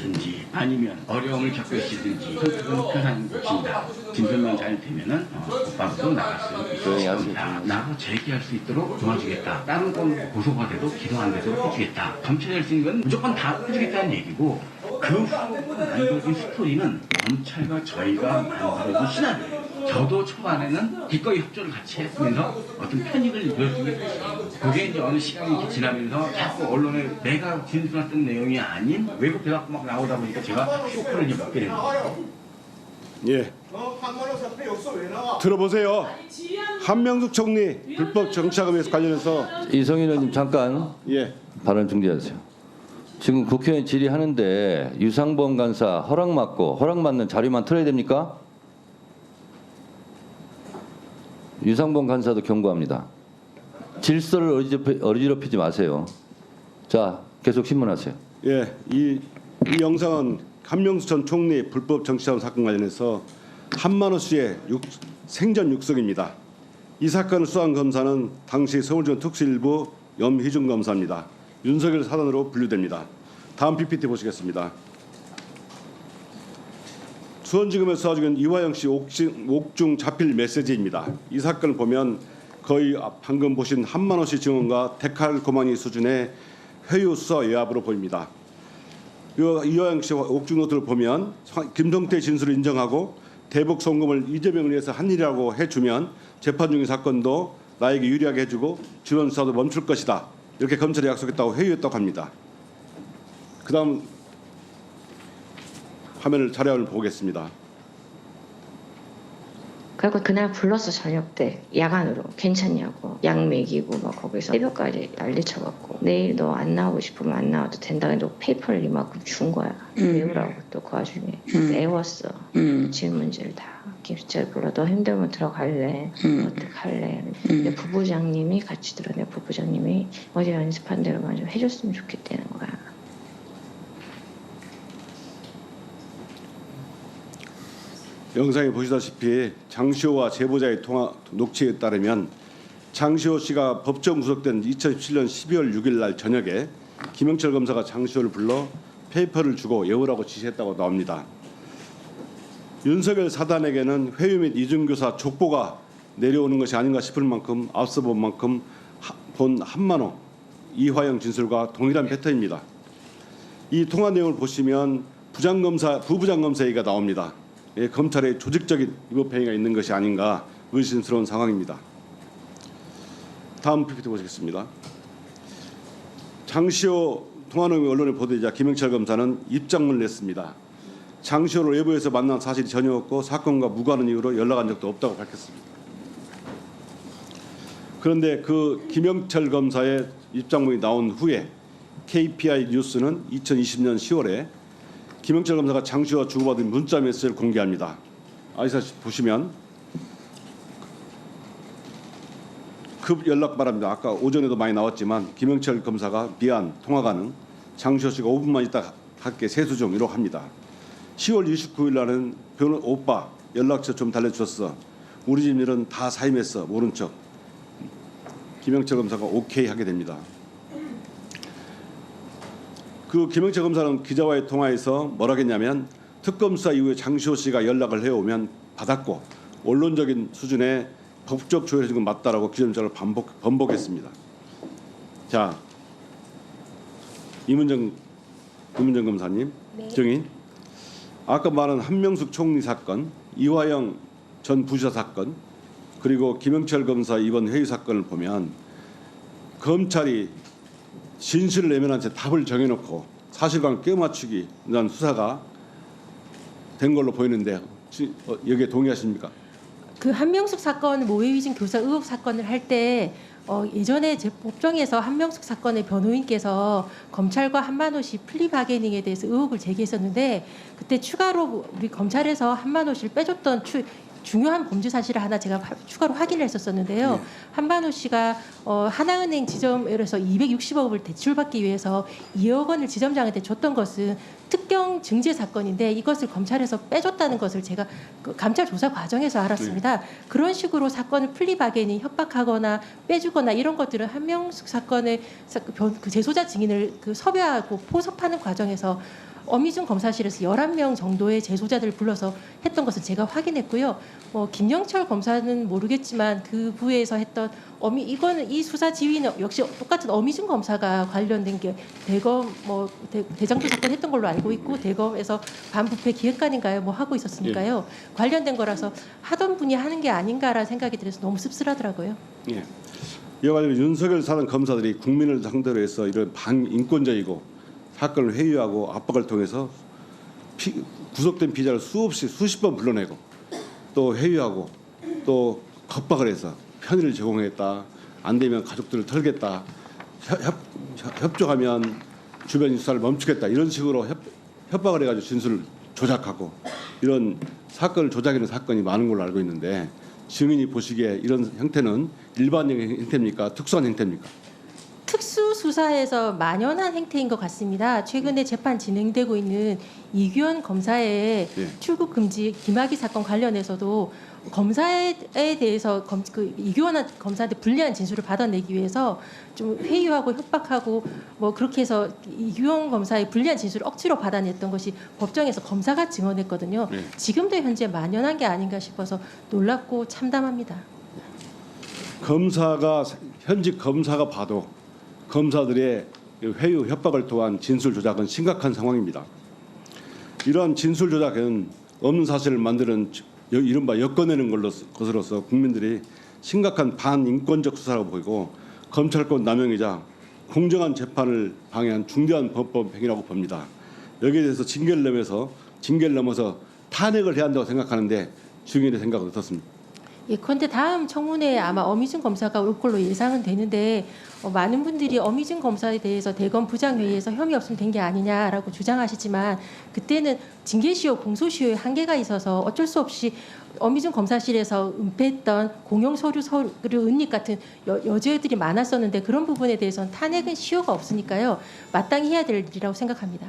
계시든지 아니면 어려움을 겪으시든지 그건 편한 것입니다. 진술만 잘 되면은 곧바로 나갈 수 있습니다. 나로 제기할 수 있도록 도와주겠다. 다른 건 고소가 돼도 기도 안 돼도 해주겠다. 검찰이 할 수 있는 건 무조건 다 해주겠다는 얘기고 그 후 만들어진 스토리는 검찰과 저희가 만들어준 시나리오예요. 저도 초반에는 기꺼이 협조를 같이 했으면서 어떤 편익을 이루어주게 됐어요. 그게 이제 어느 시간이 이렇게 지나면서 자꾸 언론에 내가 진술했던 내용이 아닌 외국 대학 막 나오다 보니까 제가 쇼크를 이제 먹게 된 거예요. 예. 들어보세요. 한명숙 총리 불법 정치자금에서 관련해서 이성인 의원님 잠깐 예. 발언 중지하세요. 지금 국회의원 질의하는데 유상범 간사 허락 맞는 자료만 틀어야 됩니까? 유상범 간사도 경고합니다. 질서를 어지럽히지 마세요. 자, 계속 신문하세요. 예. 이 영상은 한명숙 전 총리 불법 정치자금 사건 관련해서 한만호 씨의 생전 육성입니다. 이 사건을 수사한 검사는 당시 서울지검 특수일부 염희중 검사입니다. 윤석열 사단으로 분류됩니다. 다음 PPT 보시겠습니다. 수원지검에서 수사 중인 이화영 씨 옥중 자필 메시지입니다. 이 사건을 보면 거의 방금 보신 한만호 씨 증언과 데칼코마니 수준의 회유 수사 외압으로 보입니다. 이화영 씨 옥중 노트를 보면 김성태 진술을 인정하고 대북 송금을 이재명을 위해서 한 일이라고 해주면 재판 중인 사건도 나에게 유리하게 해주고 지원 수사도 멈출 것이다. 이렇게 검찰이 약속했다고 회유했다고 합니다. 그다음 화면을 자료를 보겠습니다. 그리고 그날 불렀어. 저녁 때 야간으로 괜찮냐고 약 먹이고 막 거기서 새벽까지 난리쳐갖고 내일 너 안 나오고 싶으면 안 나와도 된다. 근데 페이퍼를 이만큼 준 거야. 외우라고 또 그 와중에 외웠어. 질문지를 다 기술자를 불러. 너 힘들면 들어갈래? 어떡할래? 근데 부부장님이 같이 들어. 내 부부장님이 어제 연습한 대로만 좀 해줬으면 좋겠다는 거야. 영상에 보시다시피 장시호와 제보자의 통화 녹취에 따르면 장시호 씨가 법정 구속된 2017년 12월 6일 날 저녁에 김영철 검사가 장시호를 불러 페이퍼를 주고 외우라고 지시했다고 나옵니다. 윤석열 사단에게는 회유 및 이중교사 족보가 내려오는 것이 아닌가 싶을 만큼 앞서 본 만큼 본 한만호, 이화영 진술과 동일한 패턴입니다. 이 통화 내용을 보시면 부부장검사 얘기가 나옵니다. 예, 검찰의 조직적인 위법행위가 있는 것이 아닌가 의심스러운 상황입니다. 다음 PPT 보시겠습니다. 장시호 통화 내용이 언론에 보도되자 김영철 검사는 입장문을 냈습니다. 장시호를 외부에서 만난 사실이 전혀 없고 사건과 무관한 이유로 연락한 적도 없다고 밝혔습니다. 그런데 그 김영철 검사의 입장문이 나온 후에 KPI 뉴스는 2020년 10월에 김영철 검사가 장시호와 주고받은 문자 메시지를 공개합니다. 아시다시피 보시면 급 연락 바랍니다. 아까 오전에도 많이 나왔지만 김영철 검사가 미안 통화 가능 장시호 씨가 5분만 있다 할게 세수 좀 이러고 합니다. 10월 29일 날은 오빠 연락처 좀 달래주셨어. 우리 집 일은 다 사임했어. 모른 척. 김영철 검사가 오케이 하게 됩니다. 그 김영철 검사는 기자와의 통화에서 뭐라 했냐면 특검 수사 이후에 장시호 씨가 연락을 해오면 받았고 언론적인 수준의 법적 조회를 지금 맞다라고 기존자를 번복했습니다. 자, 이문정 검사님 네. 증인. 아까 말한 한명숙 총리 사건, 이화영 전 부지사 사건, 그리고 김영철 검사 이번 회의 사건을 보면 검찰이 진실을 내면한 채 답을 정해놓고 사실관계 껴맞추기 이런 수사가 된 걸로 보이는데 여기에 동의하십니까? 그 한명숙 사건 모해위증 교사 의혹 사건을 할 때 예전에 제 법정에서 한명숙 사건의 변호인께서 검찰과 한만호 씨 플리바게닝에 대해서 의혹을 제기했었는데 그때 추가로 우리 검찰에서 한만호 씨를 빼줬던 중요한 범죄 사실을 하나 제가 추가로 확인을 했었었는데요. 네. 한만호 씨가 하나은행 지점에서 260억을 대출받기 위해서 2억 원을 지점장한테 줬던 것은 특경 증제 사건인데 이것을 검찰에서 빼줬다는 것을 제가 그 감찰 조사 과정에서 알았습니다. 그런 식으로 사건을 플리바게닝 협박하거나 빼주거나 이런 것들은 한명숙 사건의 그 재소자 증인을 그 섭외하고 포섭하는 과정에서 어미준 검사실에서 11명 정도의 재소자들을 불러서 했던 것을 제가 확인했고요. 김영철 검사는 모르겠지만 그 부에서 했던 이거는 이 수사 지휘는 역시 똑같은 어미준 검사가 관련된 게 대검 대장동 사건 했던 걸로 알고 있고 대검에서 반부패 기획관인가요 하고 있었으니까요. 관련된 거라서 하던 분이 하는 게 아닌가라는 생각이 들어서 너무 씁쓸하더라고요. 예. 이와 관련 윤석열 사단 검사들이 국민을 상대로 해서 이런 반인권적이고 사건을 회유하고 압박을 통해서 구속된 피의자를 수십 번 불러내고 또 회유하고 또 겁박을 해서 편의를 제공했다. 안 되면 가족들을 털겠다. 협조하면 주변 수사를 멈추겠다. 이런 식으로 협박을 해가지고 진술을 조작하고 이런 사건을 조작하는 사건이 많은 걸로 알고 있는데 증인이 보시기에 이런 형태는 일반적인 형태입니까? 특수한 형태입니까? 특수수사에서 만연한 행태인 것 같습니다. 최근에 재판 진행되고 있는 이규현 검사의 출국 금지 김학의 사건 관련해서도 검사에 대해서 이규현 검사한테 불리한 진술을 받아내기 위해서 좀 회유하고 협박하고 그렇게 해서 이규현 검사의 불리한 진술을 억지로 받아냈던 것이 법정에서 검사가 증언했거든요. 지금도 현재 만연한 게 아닌가 싶어서 놀랍고 참담합니다. 현직 검사가 봐도 검사들의 회유 협박을 통한 진술 조작은 심각한 상황입니다. 이러한 진술 조작은 없는 사실을 만드는 이른바 엮어내는 것으로서 국민들이 심각한 반인권적 수사라고 보이고 검찰권 남용이자 공정한 재판을 방해한 중대한 범법 행위라고 봅니다. 여기에 대해서 징계를 넘어서 탄핵을 해야 한다고 생각하는데 증인의 생각은 어떻습니까? 그런데 다음 청문회에 아마 어미준 검사가 올 걸로 예상은 되는데 많은 분들이 어미준 검사에 대해서 대검 부장회의에서 혐의 없으면 된 게 아니냐라고 주장하시지만 그때는 징계시효, 공소시효의 한계가 있어서 어쩔 수 없이 어미준 검사실에서 은폐했던 공용 서류 은닉 같은 여죄들이 많았었는데 그런 부분에 대해서는 탄핵은 시효가 없으니까요. 마땅히 해야 될 일이라고 생각합니다.